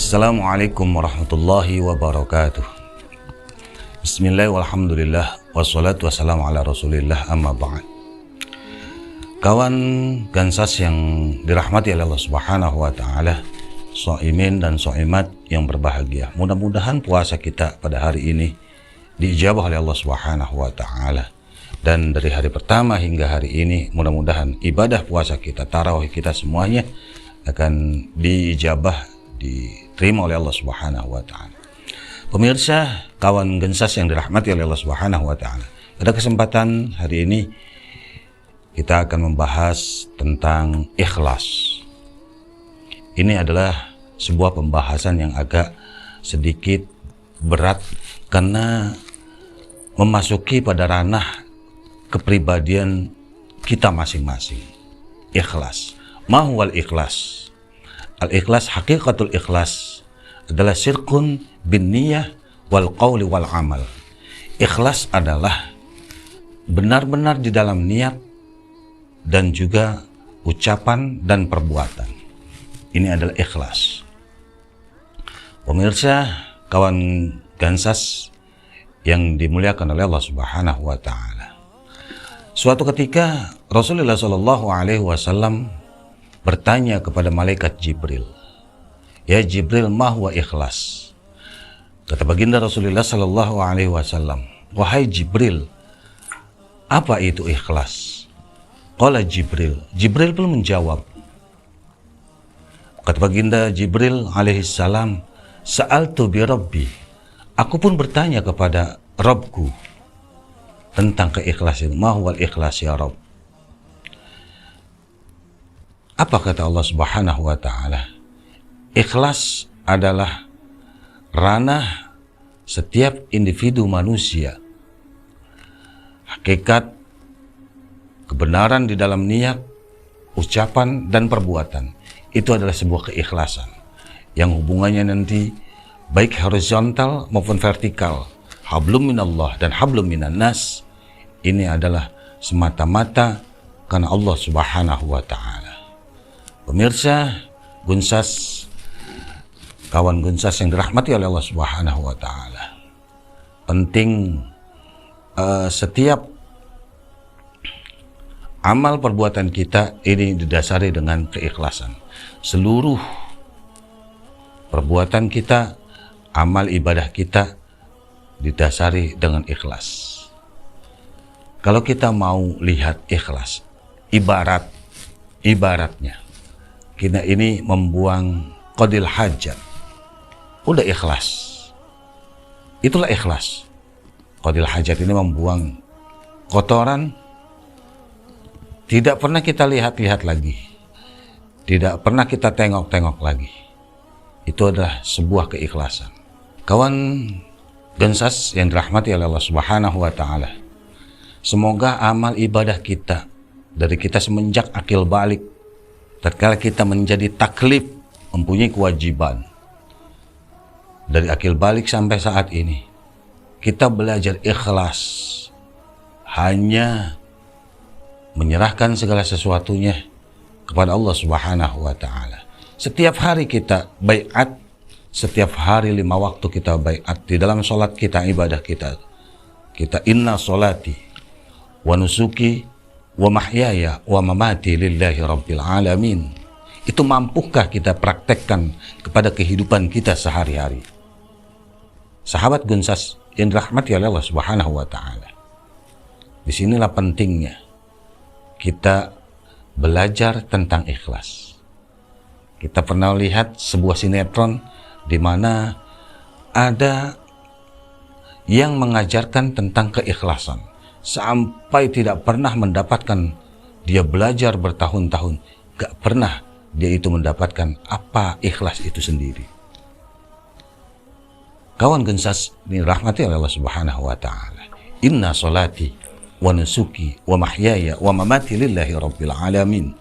Assalamualaikum warahmatullahi wabarakatuh. Bismillah walhamdulillah wassalatu wassalamu ala rasulillah amma ba'd. Kawan Gansas yang dirahmati oleh Allah Subhanahu wa ta'ala, shaimin dan shaimat yang berbahagia, mudah-mudahan puasa kita pada hari ini diijabah oleh Allah Subhanahu wa ta'ala. Dan dari hari pertama hingga hari ini mudah-mudahan ibadah puasa kita, tarawih kita semuanya akan diijabah, diterima oleh Allah Subhanahu wa ta'ala. Pemirsa, kawan Gansas yang dirahmati oleh Allah Subhanahu wa ta'ala, pada kesempatan hari ini kita akan membahas tentang ikhlas. Ini adalah sebuah pembahasan yang agak sedikit berat karena memasuki pada ranah kepribadian kita masing-masing. Ikhlas. Ma huwal ikhlas? Al-ikhlas, hakikatul ikhlas adalah syirkun bin niyah wal qawli wal amal. Ikhlas adalah benar-benar di dalam niat dan juga ucapan dan perbuatan. Ini adalah ikhlas. Pemirsa, kawan Gansas yang dimuliakan oleh Allah Subhanahu wa ta'ala. Suatu ketika Rasulullah SAW bertanya kepada malaikat Jibril, "Ya Jibril, ma huwa ikhlas?" Kata baginda Rasulullah SAW, "Wahai Jibril, apa itu ikhlas?" Qala Jibril pun menjawab, kata baginda Jibril alaihissalam, "Sa'altu bi Rabbi." Aku pun bertanya kepada Rabbku tentang keikhlasan. Ma huwal ikhlas ya Rabb? Apa kata Allah Subhanahu wa ta'ala? Ikhlas adalah ranah setiap individu manusia. Hakikat kebenaran di dalam niat, ucapan, dan perbuatan. Itu adalah sebuah keikhlasan yang hubungannya nanti baik horizontal maupun vertikal. Hablum minallah dan hablum minan nas. Ini adalah semata-mata karena Allah Subhanahu wa ta'ala. Pemirsa, Gansas, kawan Gansas yang dirahmati oleh Allah Subhanahu wa ta'ala, penting setiap amal perbuatan kita ini didasari dengan keikhlasan. Seluruh perbuatan kita, amal ibadah kita didasari dengan ikhlas. Kalau kita mau lihat ikhlas, ibaratnya kita ini membuang qadil hajat, udah ikhlas, itulah ikhlas. Qadil hajat ini membuang kotoran, tidak pernah kita lihat-lihat lagi, tidak pernah kita tengok-tengok lagi. Itu adalah sebuah keikhlasan. Kawan Gansas yang dirahmati oleh Allah Subhanahu wa ta'ala, semoga amal ibadah kita dari kita semenjak akil balik, tatkala kita menjadi taklif, mempunyai kewajiban, dari akil balik sampai saat ini, kita belajar ikhlas, hanya menyerahkan segala sesuatunya kepada Allah Subhanahu wa ta'ala. Setiap hari kita baiat, setiap hari 5 waktu kita baiat. Di dalam sholat kita, ibadah kita, inna sholati wa nusuki wa mahyaya wa mamati lillahi rabbil alamin. Itu mampukah kita praktekkan kepada kehidupan kita sehari-hari? Sahabat Gansas yang dirahmati oleh Allah Subhanahu wa ta'ala, disinilah pentingnya kita belajar tentang ikhlas. Kita pernah lihat sebuah sinetron di mana ada yang mengajarkan tentang keikhlasan, sampai tidak pernah mendapatkan, dia belajar bertahun-tahun, gak pernah dia itu mendapatkan apa ikhlas itu sendiri. Kawan Gansas ini rahmati oleh Allah Subhanahu wa ta'ala. Inna sholati wa nusuki wa mahyaya wa mamati lillahi rabbil alamin.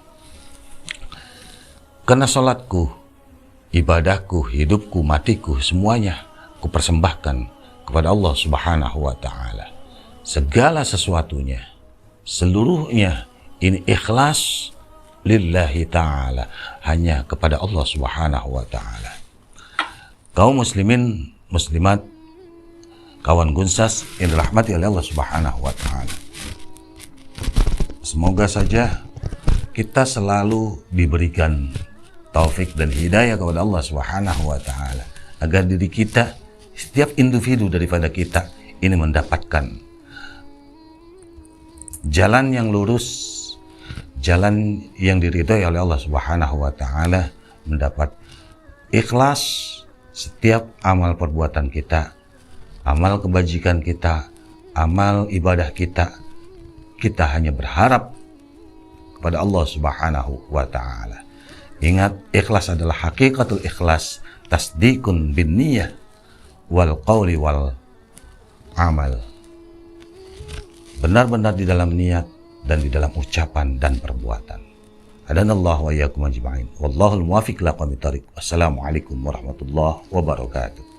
Karena sholatku, ibadahku, hidupku, matiku, semuanya kupersembahkan kepada Allah Subhanahu wa ta'ala. Segala sesuatunya, seluruhnya ini ikhlas lillahi ta'ala, hanya kepada Allah Subhanahu wa ta'ala. Kaum muslimin, muslimat, kawan Gunsas yang dirahmati oleh Allah Subhanahu wa Ta'ala. Semoga saja kita selalu diberikan taufik dan hidayah kepada Allah Subhanahu wa Ta'ala, agar diri kita, setiap individu daripada kita ini mendapatkan jalan yang lurus, jalan yang diridhai oleh Allah Subhanahu wa Ta'ala, mendapat ikhlas setiap amal perbuatan kita, amal kebajikan kita, amal ibadah kita. Kita hanya berharap kepada Allah Subhanahu wa Ta'ala. Ingat, ikhlas adalah hakikatul ikhlas, tasdikun bin niyah wal qawli wal amal. Benar-benar di dalam niat dan di dalam ucapan dan perbuatan. Hadanallahu wa iyyakum ajma'in. Wallahul muwaffiq ila aqwamit thoriq. Wassalamualaikum warahmatullahi wabarakatuh.